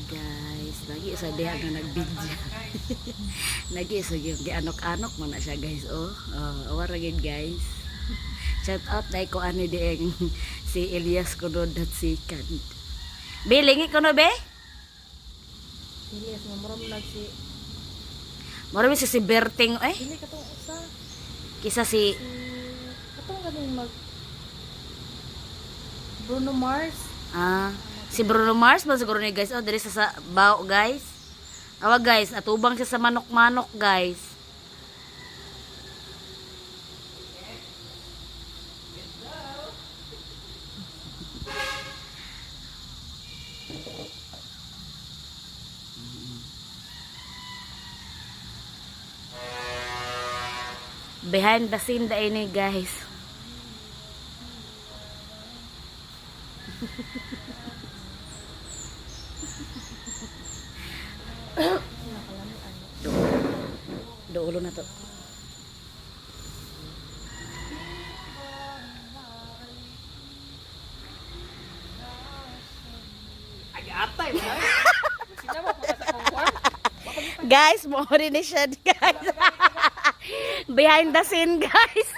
guys, lagi sa diha nga nagbidya. Lagi sa yung gianok-anok man na siya guys. Awara gid guys. Shout out dai ko ani dieng si Elias Kunod at si Kan. Be, lingi ko no be? Elias mamuram lag si Marami si Berting dili katong usa kisa si katong ganing mag Bruno Mars. si Bruno Mars man siguro ni guys. Diri sa bao guys. Awa guys, atubang siya sa manok-manok guys. Behind the scene da ini guys. Ulo na to. Atay mo. Sinama ko sa kongkor. Guys, mo rin ni siya guys. Behind the scene guys.